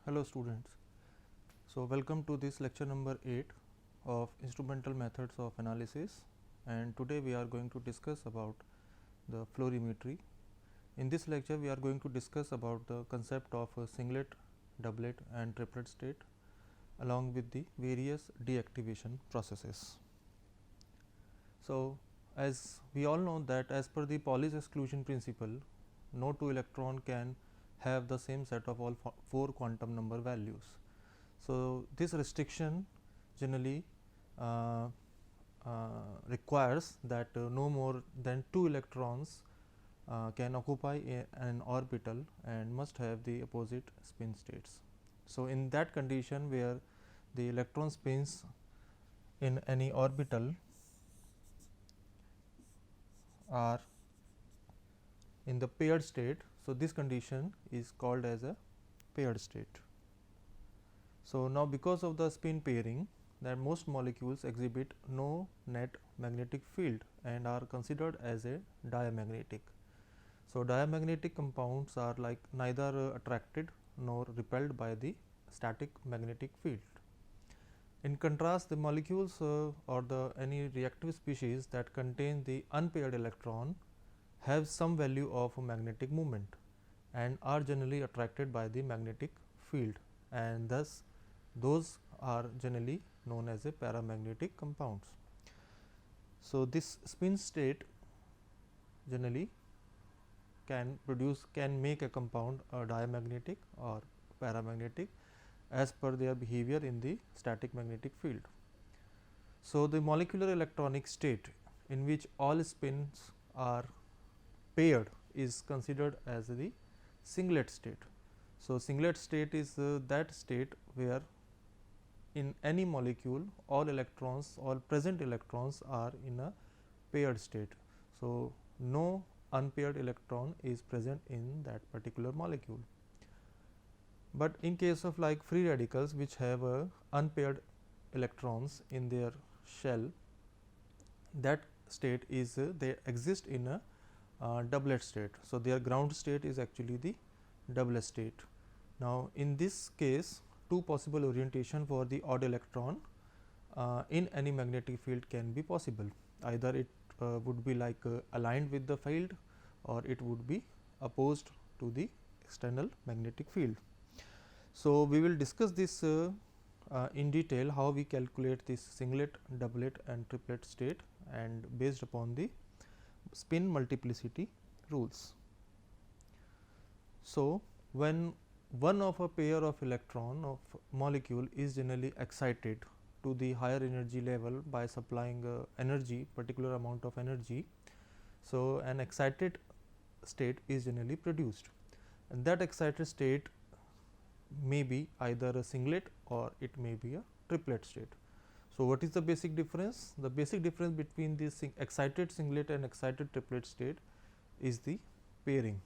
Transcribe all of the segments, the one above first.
Hello students. So, welcome to this lecture number 8 of instrumental methods of analysis, and today we are going to discuss about the fluorimetry. In this lecture we are going to discuss about the concept of a singlet, doublet and triplet state along with the various deactivation processes. So, as we all know that as per the Pauli's exclusion principle, no two electron can have the same set of all 4 quantum number values. So, this restriction generally uh, requires that no more than 2 electrons can occupy an orbital and must have the opposite spin states. So, in that condition where the electron spins in any orbital are in the paired state. So, this condition is called as a paired state. So, now because of the spin pairing that most molecules exhibit no net magnetic field and are considered as a diamagnetic. So, diamagnetic compounds are like neither attracted nor repelled by the static magnetic field. In contrast, the molecules or the any reactive species that contain the unpaired electron have some value of magnetic moment and are generally attracted by the magnetic field, and thus those are generally known as a paramagnetic compounds. So, this spin state generally can make a compound diamagnetic or paramagnetic as per their behavior in the static magnetic field. So, the molecular electronic state in which all spins are paired is considered as the singlet state. So, singlet state is that state where in any molecule all present electrons are in a paired state. So, no unpaired electron is present in that particular molecule. But in case of like free radicals which have unpaired electrons in their shell, that state is they exist in a doublet state. So, their ground state is actually the doublet state. Now, in this case two possible orientation for the odd electron in any magnetic field can be possible. Either it would be like aligned with the field or it would be opposed to the external magnetic field. So, we will discuss this in detail how we calculate this singlet, doublet and triplet state and based upon the spin multiplicity rules. So, when one of a pair of electron of molecule is generally excited to the higher energy level by supplying energy, particular amount of energy. So, an excited state is generally produced, and that excited state may be either a singlet or it may be a triplet state. So, what is the basic difference? The basic difference between the excited singlet and excited triplet state is the pairing.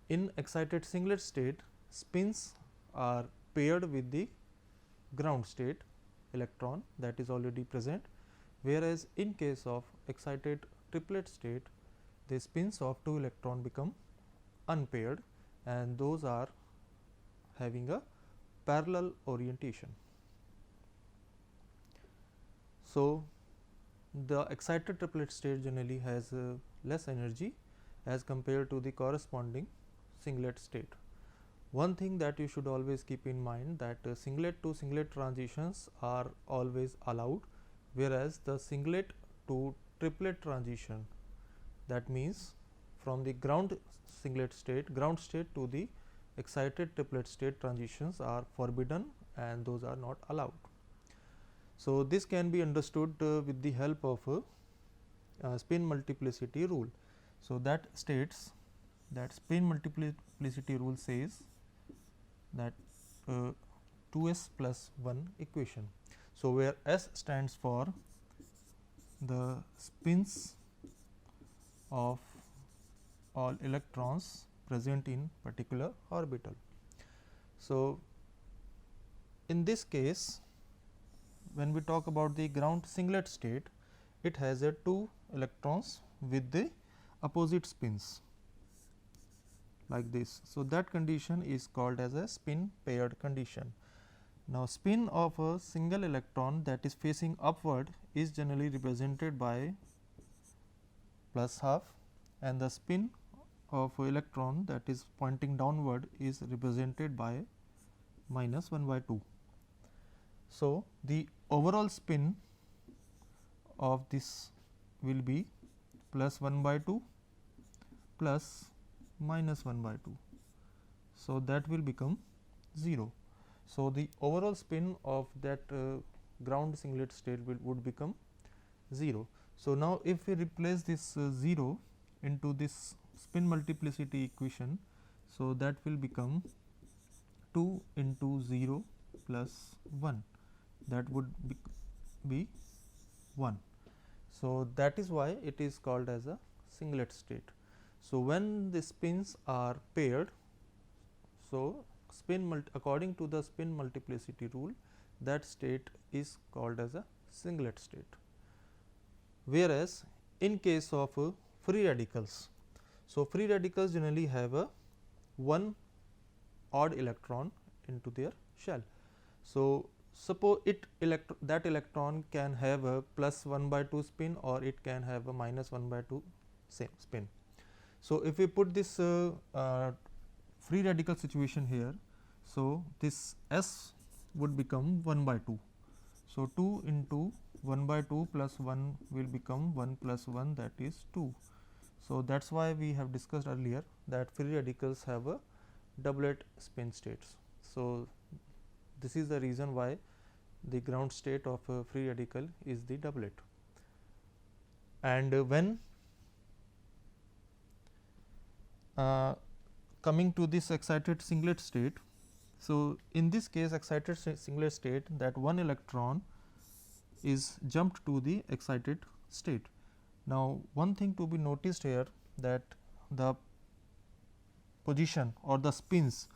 In excited singlet state, spins are paired with the ground state electron that is already present, whereas in case of excited triplet state, the spins of 2 electron become unpaired and those are having a parallel orientation. So, the excited triplet state generally has less energy as compared to the corresponding singlet state. One thing that you should always keep in mind that singlet to singlet transitions are always allowed, whereas the singlet to triplet transition, that means from the ground state to the excited triplet state transitions are forbidden and those are not allowed. So, this can be understood with the help of a spin multiplicity rule. So, that states that spin multiplicity rule says that 2s plus 1 equation. So, where S stands for the spins of all electrons present in particular orbital. So, in this case when we talk about the ground singlet state, it has a 2 electrons with the opposite spins. like this. So, that condition is called as a spin paired condition. Now, spin of a single electron that is facing upward is generally represented by plus half, and the spin of electron that is pointing downward is represented by minus 1 by 2. So, the overall spin of this will be plus 1 by 2 plus minus 1 by 2. So, that will become 0. So, the overall spin of that ground singlet state would become 0. So, now if we replace this 0 into this spin multiplicity equation, so that will become 2 into 0 plus 1, that would be 1. So, that is why it is called as a singlet state. So, when the spins are paired, so according to the spin multiplicity rule, that state is called as a singlet state. Whereas, in case of free radicals, so free radicals generally have a one odd electron into their shell. So, suppose that electron can have a plus 1 by 2 spin, or it can have a minus 1 by 2 same spin. So, if we put this free radical situation here, so this S would become 1 by 2. So, 2 into 1 by 2 plus 1 will become 1 plus 1, that is 2. So, that is why we have discussed earlier that free radicals have a doublet spin states. So, this is the reason why the ground state of a free radical is the doublet. And when coming to this excited singlet state, so in this case excited singlet state, that one electron is jumped to the excited state. Now, one thing to be noticed here, that the position or the spins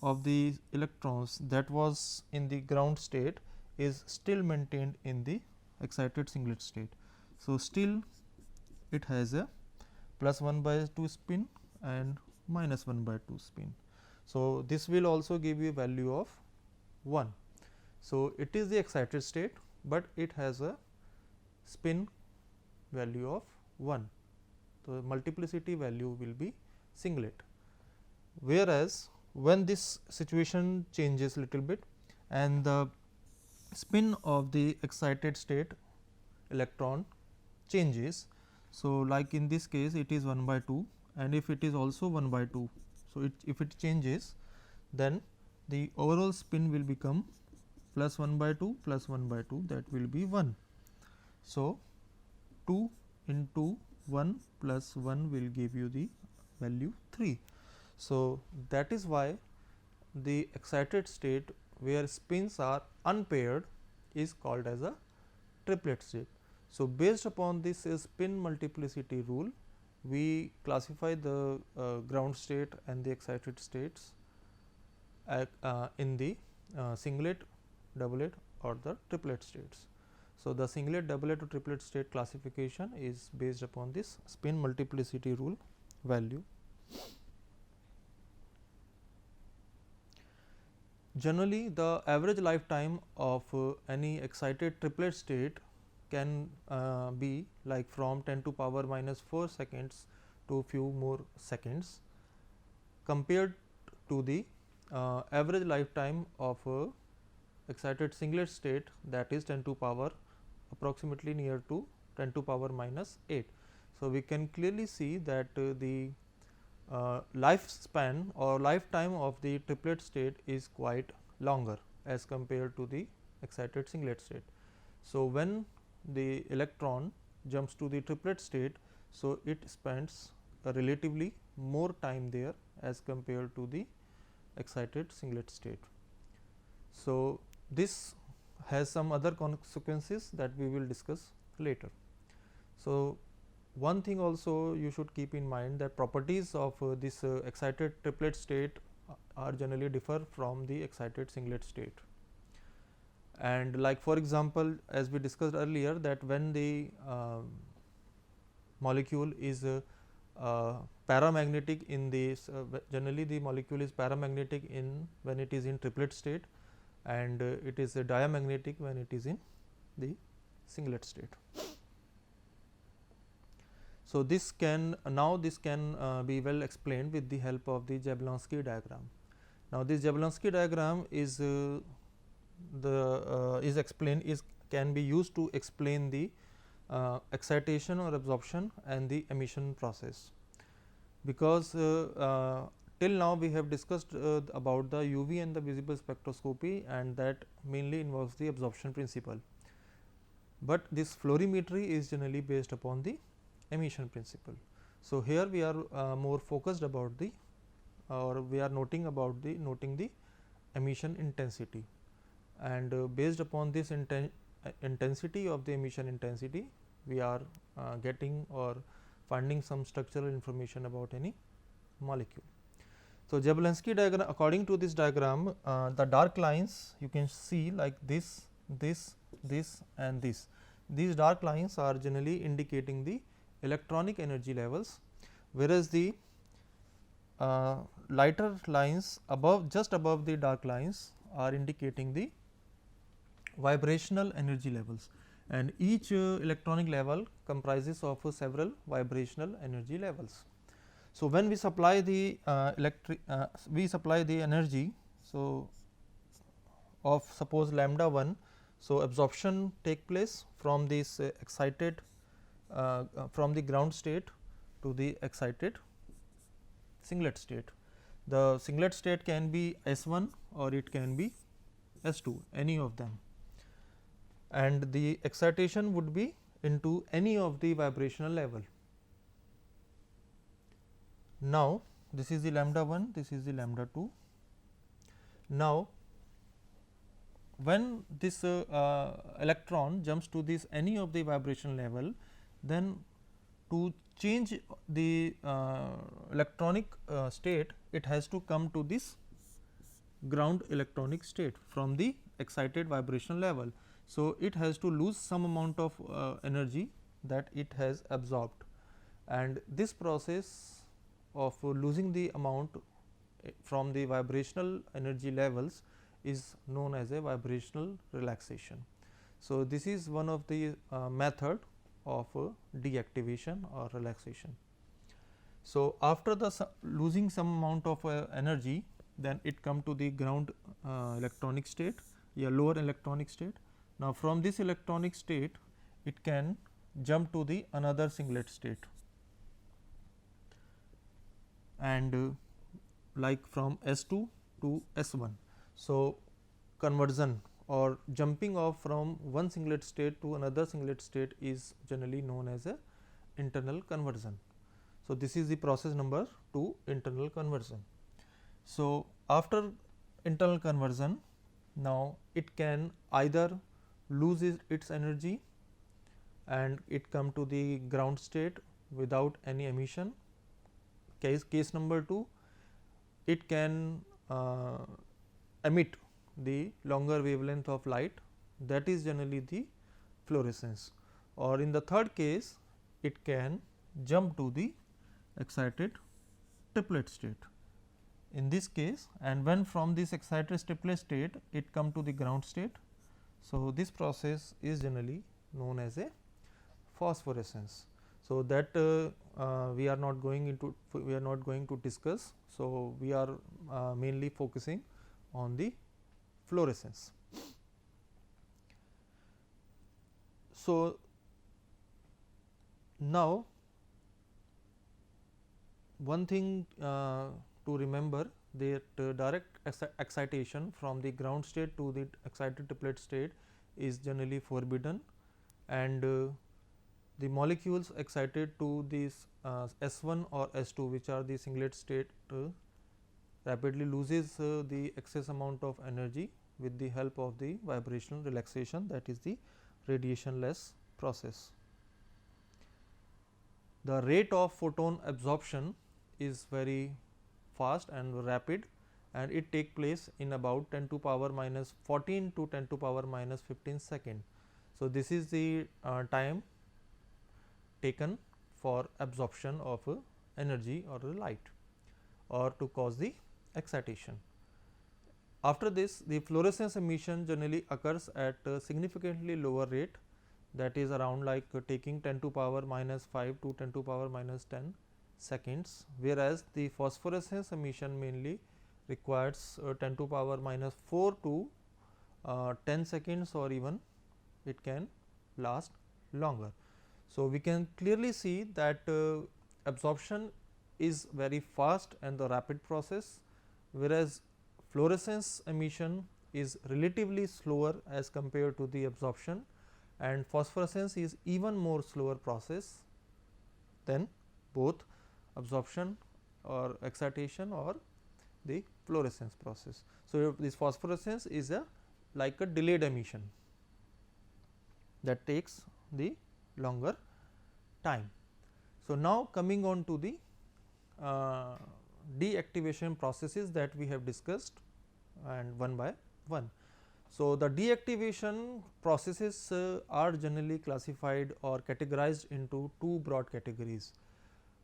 of the electrons that was in the ground state is still maintained in the excited singlet state. So, still it has a plus 1 by 2 spin and minus 1 by 2 spin. So, this will also give you a value of 1. So, it is the excited state, but it has a spin value of 1. So, multiplicity value will be singlet. Whereas, when this situation changes little bit and the spin of the excited state electron changes. So, like in this case it is 1 by 2, and if it is also 1 by 2. So, if it changes, then the overall spin will become plus 1 by 2 plus 1 by 2, that will be 1. So, 2 into 1 plus 1 will give you the value 3. So, that is why the excited state where spins are unpaired is called as a triplet state. So, based upon this spin multiplicity rule, we classify the ground state and the excited states in the singlet, doublet or the triplet states. So, the singlet, doublet or triplet state classification is based upon this spin multiplicity rule value. Generally, the average lifetime of any excited triplet state can be like from 10 to power minus 4 seconds to few more seconds, compared to the average lifetime of excited singlet state, that is 10 to power approximately near to 10 to power minus 8. So, we can clearly see that the lifespan or lifetime of the triplet state is quite longer as compared to the excited singlet state. So, when the electron jumps to the triplet state, so it spends a relatively more time there as compared to the excited singlet state. So, this has some other consequences that we will discuss later. So, one thing also you should keep in mind that properties of this excited triplet state are generally differ from the excited singlet state. And like for example, as we discussed earlier, that when the molecule is paramagnetic in this generally the molecule is paramagnetic in when it is in triplet state, and it is diamagnetic when it is in the singlet state. So, this can be well explained with the help of the Jablonski diagram. Now, this Jablonski diagram is can be used to explain the excitation or absorption and the emission process, because till now we have discussed about the UV and the visible spectroscopy, and that mainly involves the absorption principle, but this fluorimetry is generally based upon the emission principle. So, here we are more focused about the we are noting the emission intensity, and based upon this intensity of the emission intensity, we are getting or finding some structural information about any molecule. So, Jablonski diagram, according to this diagram, the dark lines you can see like this and this. These dark lines are generally indicating the electronic energy levels, whereas the lighter lines just above the dark lines are indicating the vibrational energy levels, and each electronic level comprises of several vibrational energy levels. So, when we supply the energy, so of suppose lambda 1, so absorption take place from this excited from the ground state to the excited singlet state. The singlet state can be S1 or it can be S2, any of them, and the excitation would be into any of the vibrational level. Now, this is the lambda 1, this is the lambda 2. Now, when this electron jumps to this any of the vibration level, then to change the electronic state, it has to come to this ground electronic state from the excited vibrational level. So, it has to lose some amount of energy that it has absorbed, and this process of losing the amount from the vibrational energy levels is known as a vibrational relaxation. So, this is one of the method of deactivation or relaxation. So, after the losing some amount of energy, then it come to the ground electronic state, a lower electronic state. Now, from this electronic state, it can jump to the another singlet state, and like from S2 to S1. So, conversion or jumping off from one singlet state to another singlet state is generally known as a internal conversion. So, this is the process number 2, internal conversion. So, after internal conversion, now it can either lose its energy and it come to the ground state without any emission. Case number 2, it can emit the longer wavelength of light, that is generally the fluorescence, or in the third case it can jump to the excited triplet state in this case, and when from this excited triplet state it come to the ground state. So, this process is generally known as a phosphorescence. So, that we are not going to discuss. So, we are mainly focusing on the fluorescence. So, now one thing to remember, that direct excitation from the ground state to the excited triplet state is generally forbidden, and the molecules excited to this S1 or S2, which are the singlet state, rapidly loses the excess amount of energy with the help of the vibrational relaxation, that is the radiationless process. The rate of photon absorption is very fast and rapid, and it take place in about 10 to power minus 14 to 10 to power minus 15 second. So, this is the time taken for absorption of energy or the light, or to cause the excitation. After this, the fluorescence emission generally occurs at a significantly lower rate, that is around like taking 10 to power minus 5 to 10 to power minus 10 seconds, whereas the phosphorescence emission mainly requires 10 to power minus 4 to 10 seconds, or even it can last longer. So, we can clearly see that absorption is very fast and the rapid process, whereas fluorescence emission is relatively slower as compared to the absorption, and phosphorescence is even more slower process than both absorption or excitation or the fluorescence process. So, this phosphorescence is a like a delayed emission that takes the longer time. So, now coming on to the deactivation processes that we have discussed, and one by one. So, the deactivation processes are generally classified or categorized into two broad categories.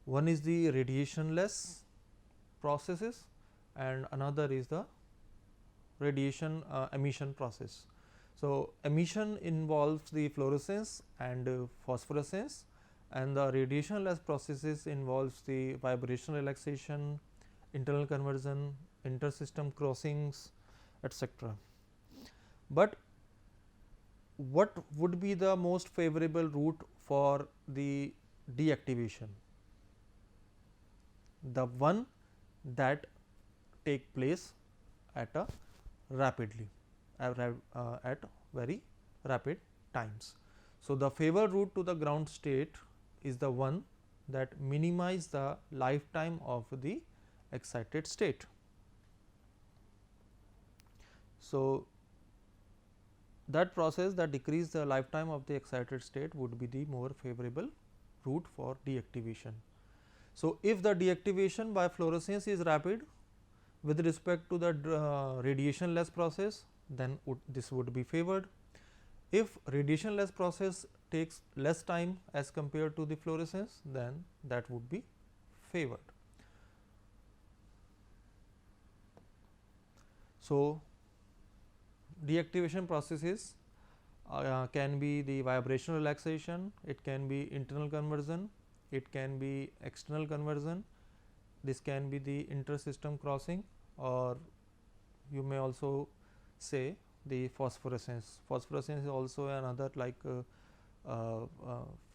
One is the radiationless processes and another is the radiation emission process. So, emission involves the fluorescence and phosphorescence, and the radiationless processes involves the vibrational relaxation, internal conversion, intersystem crossings, etc. But what would be the most favorable route for the deactivation? The one that take place at a rapidly at very rapid times. So, the favored route to the ground state is the one that minimize the lifetime of the excited state. So, that process that decrease the lifetime of the excited state would be the more favorable route for deactivation. So, if the deactivation by fluorescence is rapid with respect to the radiationless process, then this would be favored. If radiationless process takes less time as compared to the fluorescence, then that would be favored. So, deactivation processes can be the vibrational relaxation, it can be internal conversion, it can be external conversion, this can be the intersystem crossing, or you may also say the phosphorescence. Phosphorescence is also another like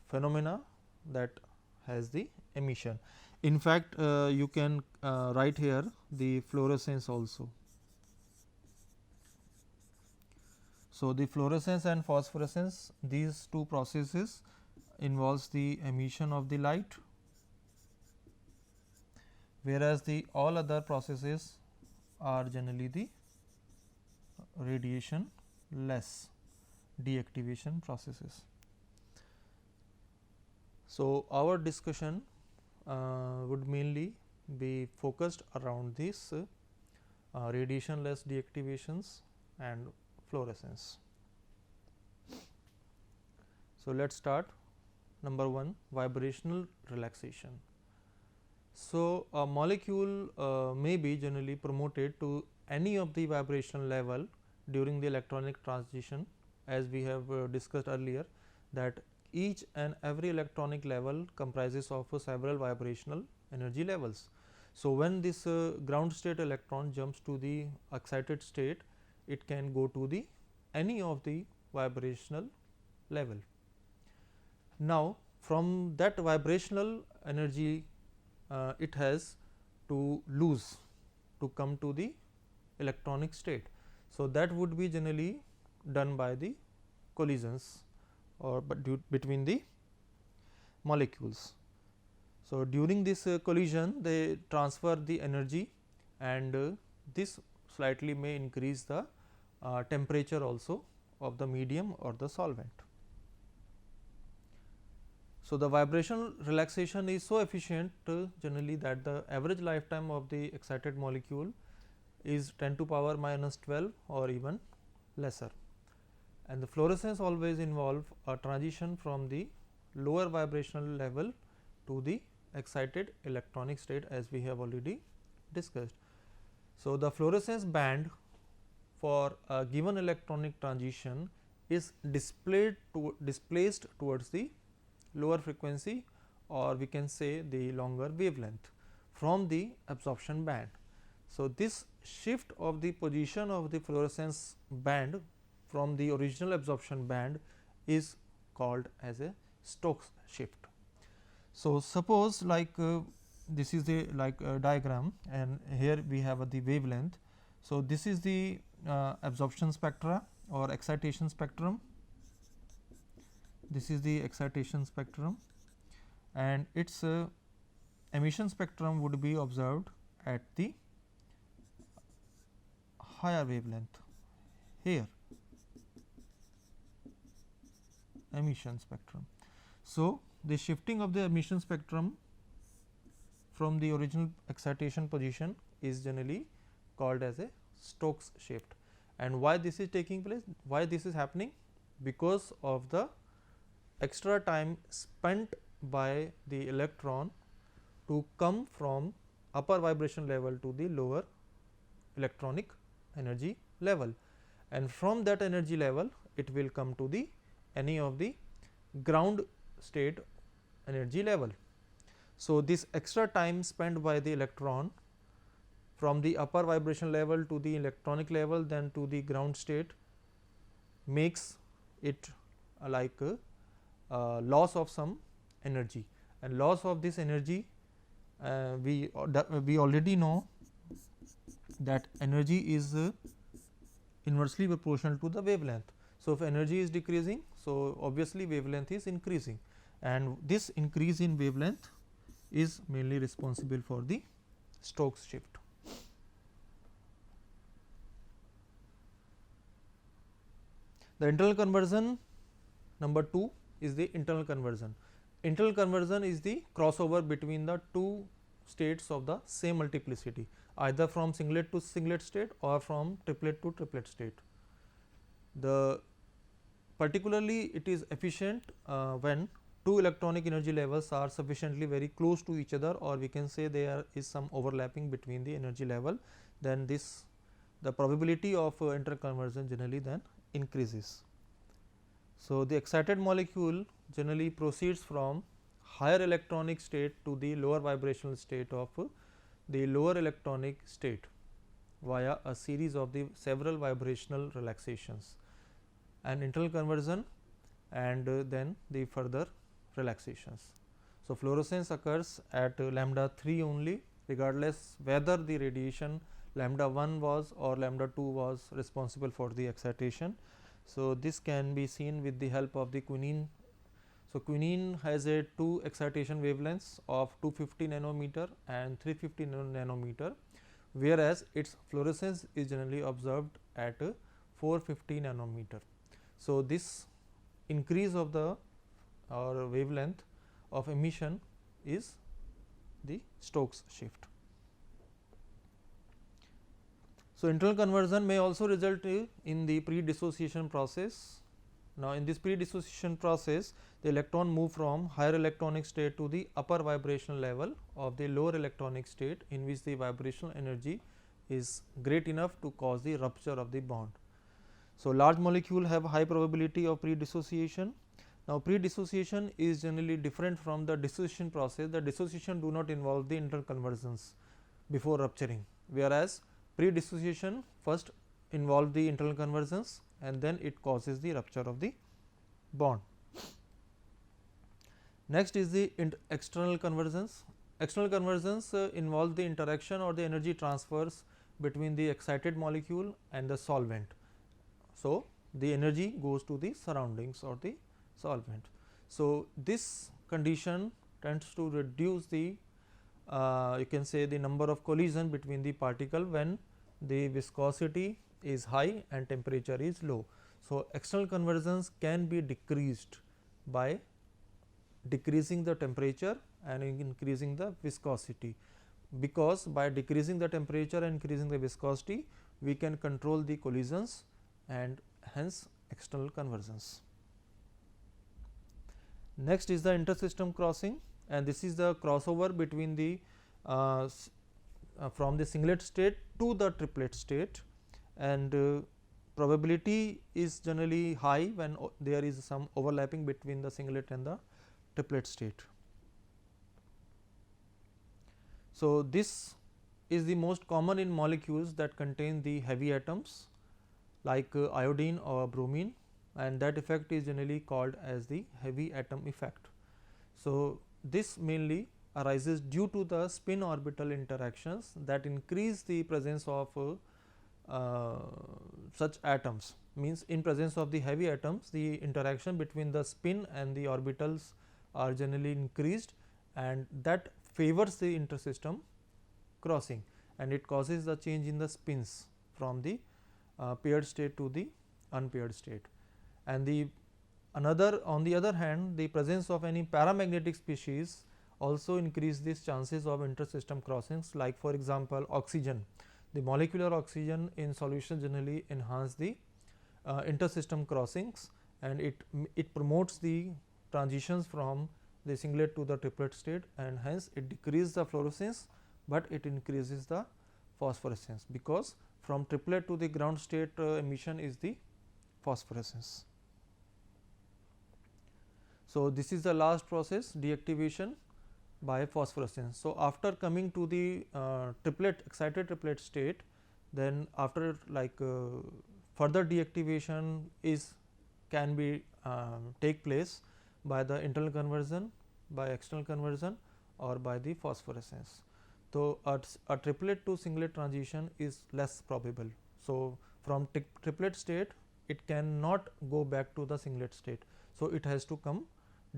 phenomena that has the emission. In fact, you can write here the fluorescence also. So, the fluorescence and phosphorescence, these two processes involves the emission of the light, whereas the all other processes are generally the radiation less deactivation processes. So, our discussion would mainly be focused around this radiation less deactivations and fluorescence. So, let us start. Number 1, vibrational relaxation. So, a molecule may be generally promoted to any of the vibrational level during the electronic transition, as we have discussed earlier, that each and every electronic level comprises of several vibrational energy levels. So, when this ground state electron jumps to the excited state, it can go to the any of the vibrational level. Now, from that vibrational energy it has to lose to come to the electronic state. So, that would be generally done by the collisions or between the molecules. So, during this collision they transfer the energy, and this slightly may increase the temperature also of the medium or the solvent. So, the vibrational relaxation is so efficient generally that the average lifetime of the excited molecule is 10 to power minus 12 or even lesser, and the fluorescence always involve a transition from the lower vibrational level to the excited electronic state, as we have already discussed. So, the fluorescence band for a given electronic transition is displaced towards the lower frequency, or we can say the longer wavelength from the absorption band. So, this shift of the position of the fluorescence band from the original absorption band is called as a Stokes shift. So, suppose this is the diagram, and here we have the wavelength. So, this is the absorption spectra or excitation spectrum. This is the excitation spectrum, and its emission spectrum would be observed at the higher wavelength here, emission spectrum. So, the shifting of the emission spectrum from the original excitation position is generally called as a Stokes shift. And why this is taking place? Why this is happening? Because of the extra time spent by the electron to come from upper vibration level to the lower electronic energy level, and from that energy level it will come to the any of the ground state energy level. So, this extra time spent by the electron from the upper vibration level to the electronic level, then to the ground state, makes it like a loss of some energy, and loss of this energy we already know that energy is inversely proportional to the wavelength. So, if energy is decreasing, so obviously wavelength is increasing, and this increase in wavelength is mainly responsible for the Stokes shift. The internal conversion number 2 is the internal conversion. Internal conversion is the crossover between the two states of the same multiplicity, either from singlet to singlet state or from triplet to triplet state. The particularly it is efficient when two electronic energy levels are sufficiently very close to each other, or we can say there is some overlapping between the energy level, then this the probability of interconversion generally then increases. So, the excited molecule generally proceeds from higher electronic state to the lower vibrational state of the lower electronic state via a series of the several vibrational relaxations and internal conversion, and then the further relaxations. So, fluorescence occurs at lambda 3 only, regardless whether the radiation lambda 1 was or lambda 2 was responsible for the excitation. So, this can be seen with the help of the quinine. So, quinine has a two excitation wavelengths of 250 nanometer and 350 nanometer, whereas its fluorescence is generally observed at 450 nanometer. So, this increase of the wavelength of emission is the Stokes shift. So, internal conversion may also result in the pre-dissociation process. Now, in this pre-dissociation process, the electron move from higher electronic state to the upper vibrational level of the lower electronic state, in which the vibrational energy is great enough to cause the rupture of the bond. So, large molecule have high probability of pre-dissociation. Now, pre-dissociation is generally different from the dissociation process. The dissociation do not involve the internal conversions before rupturing, whereas pre-dissociation first involve the internal conversions and then it causes the rupture of the bond. Next is the external conversions. External conversions involve the interaction or the energy transfers between the excited molecule and the solvent. So, the energy goes to the surroundings or the solvent. So, this condition tends to reduce the you can say the number of collision between the particle when the viscosity is high and temperature is low. So, external conversions can be decreased by decreasing the temperature and increasing the viscosity, because by decreasing the temperature and increasing the viscosity we can control the collisions and hence external conversions. Next is the intersystem crossing. and this is the crossover between the from the singlet state to the triplet state, and probability is generally high when there is some overlapping between the singlet and the triplet state. So, this is the most common in molecules that contain the heavy atoms like iodine or bromine, and that effect is generally called as the heavy atom effect. So, this mainly arises due to the spin orbital interactions that increase the presence of such atoms. Means in presence of the heavy atoms, the interaction between the spin and the orbitals are generally increased, and that favors the intersystem crossing, and it causes the change in the spins from the paired state to the unpaired state. And the another, on the other hand, the presence of any paramagnetic species also increase these chances of intersystem crossings, like for example, oxygen. The molecular oxygen in solution generally enhance the intersystem crossings, and it promotes the transitions from the singlet to the triplet state, and hence it decreases the fluorescence, but it increases the phosphorescence, because from triplet to the ground state emission is the phosphorescence. So, this is the last process, deactivation by phosphorescence. So, after coming to the triplet excited triplet state, then after further deactivation is can be take place by the internal conversion, by external conversion, or by the phosphorescence. So, a triplet to singlet transition is less probable. So, from triplet state it cannot go back to the singlet state. So, it has to come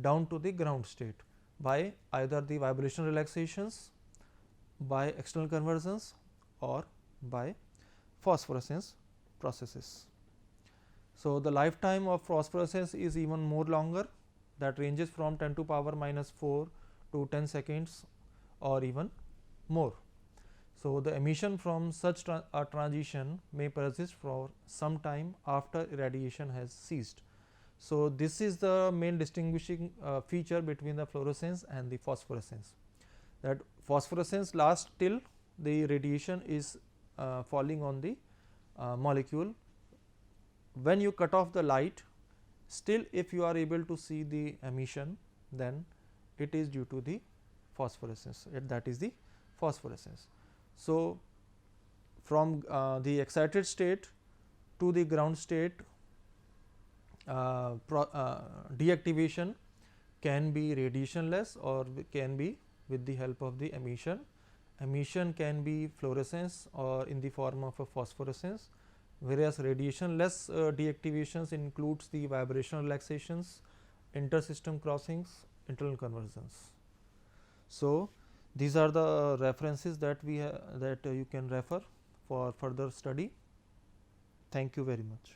down to the ground state by either the vibration relaxations, by external conversions, or by phosphorescence processes. So, the lifetime of phosphorescence is even more longer, that ranges from 10 to power minus 4 to 10 seconds or even more. So, the emission from such a transition may persist for some time after irradiation has ceased. So, this is the main distinguishing feature between the fluorescence and the phosphorescence, that phosphorescence lasts till the radiation is falling on the molecule. When you cut off the light, still if you are able to see the emission, then it is due to the phosphorescence, that is the phosphorescence. So, from the excited state to the ground state, deactivation can be radiationless or can be with the help of the emission. Emission can be fluorescence or in the form of a phosphorescence, whereas radiationless deactivations includes the vibrational relaxations, intersystem crossings, internal conversions. So, these are the references that you can refer for further study. Thank you very much.